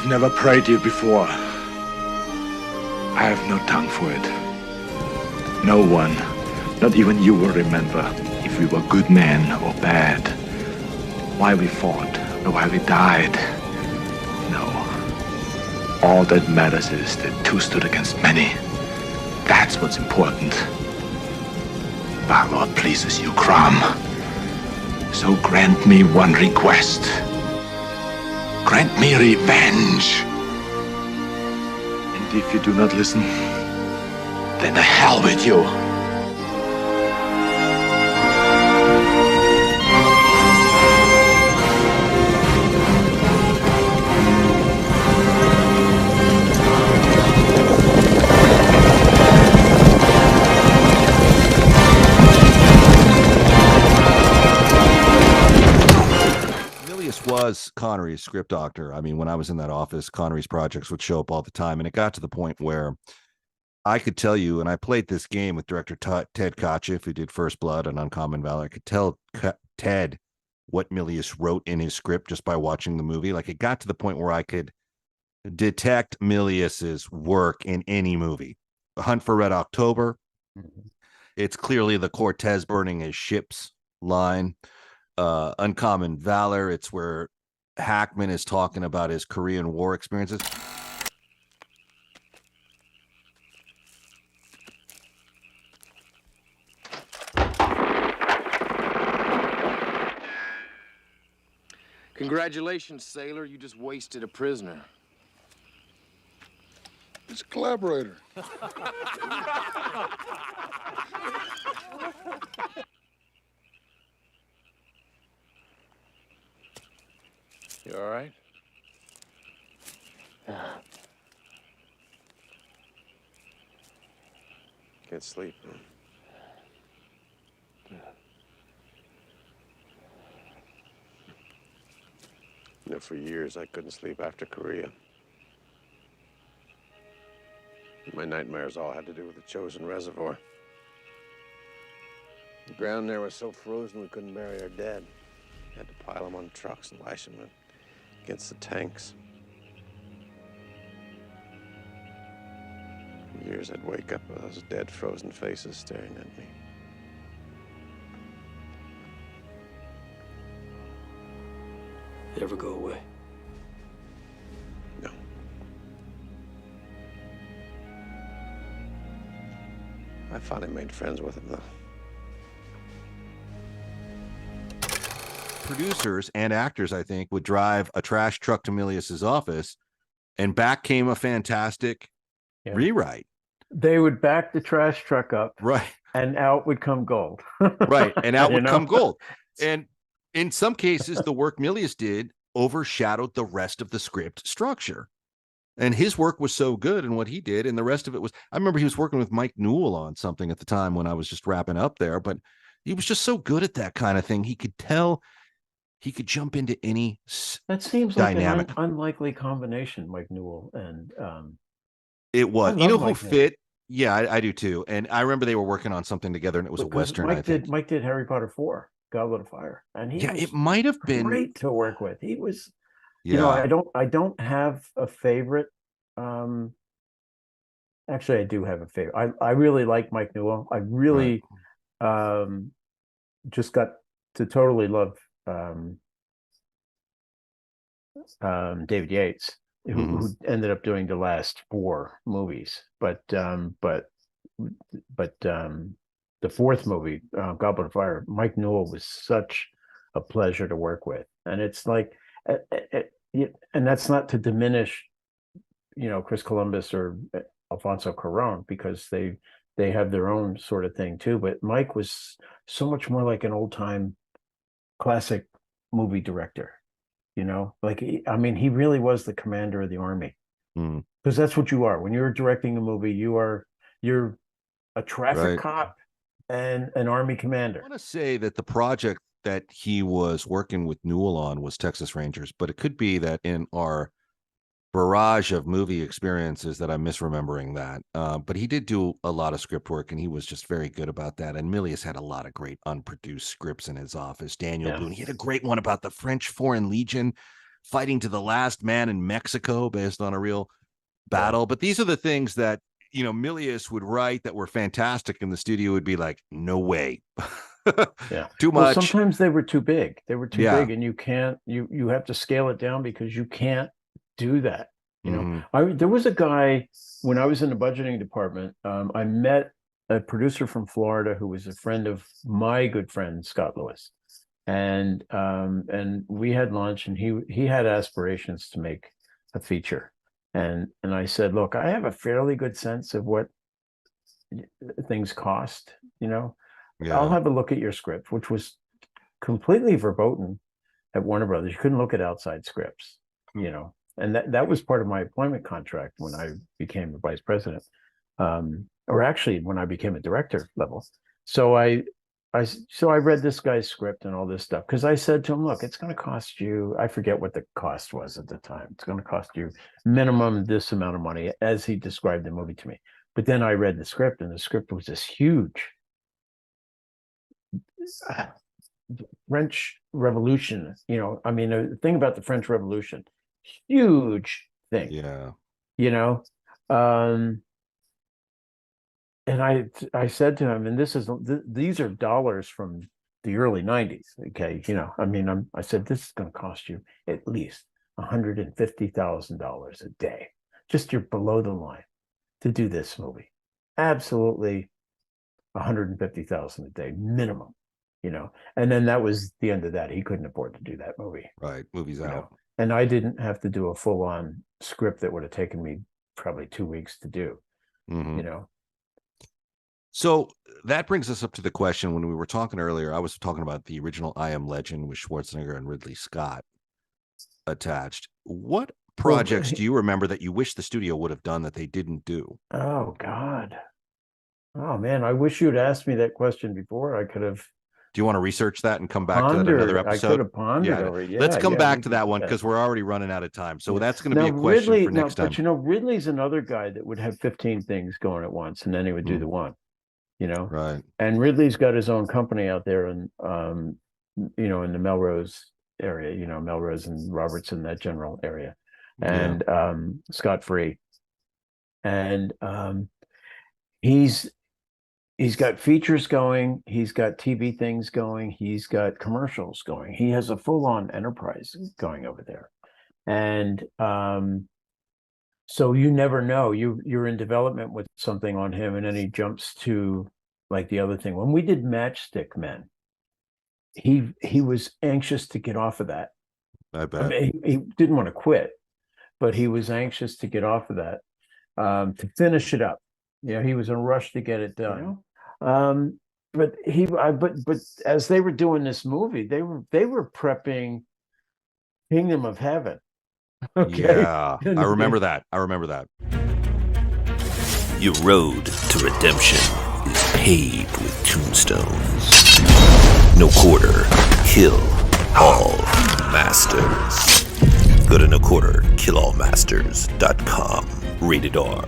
I've never prayed you before. I have no tongue for it. No one, not even you, will remember if we were good men or bad, why we fought or why we died. No. All that matters is that two stood against many. That's what's important. Our Lord pleases you, Crom. So grant me one request. Grant me revenge. And if you do not listen, then the hell with you. Was Connery's script doctor. I mean, when I was in that office, Connery's projects would show up all the time, and it got to the point where I could tell you, and I played this game with director Ted Kotcheff, who did First Blood and Uncommon Valor. I could tell Ted what Milius wrote in his script just by watching the movie. Like, it got to the point where I could detect Milius's work in any movie. The Hunt for Red October. Mm-hmm. It's clearly the Cortez burning his ships line. Uncommon Valor, it's where Hackman is talking about his Korean War experiences. Congratulations, sailor. You just wasted a prisoner. It's a collaborator. You all right? Can't sleep. You know, for years I couldn't sleep after Korea. My nightmares all had to do with the Chosin Reservoir. The ground there was so frozen we couldn't bury our dead. Had to pile them on trucks and lash them against the tanks. For years I'd wake up with those dead, frozen faces staring at me. They ever go away? No. I finally made friends with them, though. Producers and actors, I think, would drive a trash truck to Milius's office, and back came a fantastic rewrite. They would back the trash truck up, right, and out would come gold. Right, and out would come gold. And in some cases, the work Milius did overshadowed the rest of the script structure. And his work was so good in what he did, and the rest of it was, I remember he was working with Mike Newell on something at the time when I was just wrapping up there, but he was just so good at that kind of thing. He could tell, he could jump into any that seems dynamic. Like an unlikely combination, Mike Newell and it was. You know who fit? Yeah, I do too. And I remember they were working on something together, and it was a Western. Mike did Harry Potter 4, Goblet of Fire, and he was it might have been great to work with. He was, you know, I don't have a favorite. Actually, I do have a favorite. I really like Mike Newell. I really just got to totally love David Yates, who ended up doing the last 4 movies, but the fourth movie, Goblet of Fire, Mike Newell was such a pleasure to work with, and it's like, and that's not to diminish, you know, Chris Columbus or Alfonso Cuarón, because they have their own sort of thing too. But Mike was so much more like an old time classic movie director. You know, like, I mean, he really was the commander of the army, because that's what you are when you're directing a movie. You're a traffic cop and an army commander. I want to say that the project that he was working with Newell on was Texas Rangers, but it could be that in our barrage of movie experiences that I'm misremembering that. But he did do a lot of script work, and he was just very good about that. And Milius had a lot of great unproduced scripts in his office. Daniel Boone, he had a great one about the French Foreign Legion fighting to the last man in Mexico based on a real battle. But these are the things that, Milius would write that were fantastic, and the studio would be like, no way. Too much. Well, sometimes they were too big. They were too big, and you can't, you have to scale it down because you can't do that. There was a guy when I was in the budgeting department. I met a producer from Florida who was a friend of my good friend Scott Lewis, and we had lunch, and he had aspirations to make a feature, and I said, look, I have a fairly good sense of what things cost. I'll have a look at your script, which was completely verboten at Warner Brothers. You couldn't look at outside scripts, and that was part of my employment contract when I became a vice president, or actually when I became a director level. So I read this guy's script and all this stuff, because I said to him, look, it's going to cost you, I forget what the cost was at the time. It's going to cost you minimum this amount of money, as he described the movie to me. But then I read the script, and the script was this huge French Revolution, the thing about the French Revolution, huge thing. And I said to him, and these are dollars from the early 90s. Okay. I said, this is going to cost you at least $150,000 a day, just your below the line to do this movie. Absolutely $150,000 a day minimum, and then that was the end of that. He couldn't afford to do that movie. Right. Movie's out. And I didn't have to do a full-on script that would have taken me probably 2 weeks to do, So that brings us up to the question, when we were talking earlier, I was talking about the original I Am Legend with Schwarzenegger and Ridley Scott attached. What projects do you remember that you wish the studio would have done that they didn't do? Oh, God. Oh, man, I wish you'd asked me that question before. I could have. Do you want to research that and come back to that another episode? I could have pondered over it. Let's come back to that one, because we're already running out of time. So that's going to be a question for next time. But Ridley's another guy that would have 15 things going at once, and then he would do the one. Right. And Ridley's got his own company out there in in the Melrose area, Melrose and Robertson, that general area, and Scott Free. And he's got features going, he's got TV things going, he's got commercials going. He has a full-on enterprise going over there. And so you never know. You're in development with something on him, and then he jumps to like the other thing. When we did Matchstick Men, he was anxious to get off of that. I bet. He didn't want to quit, but he was anxious to get off of that, to finish it up. He was in a rush to get it done. But as they were doing this movie, they were prepping Kingdom of Heaven. Okay. Yeah, I remember that. Your road to redemption is paved with tombstones. No quarter, kill all masters. Go to noquarterkillallmasters.com. Rated R.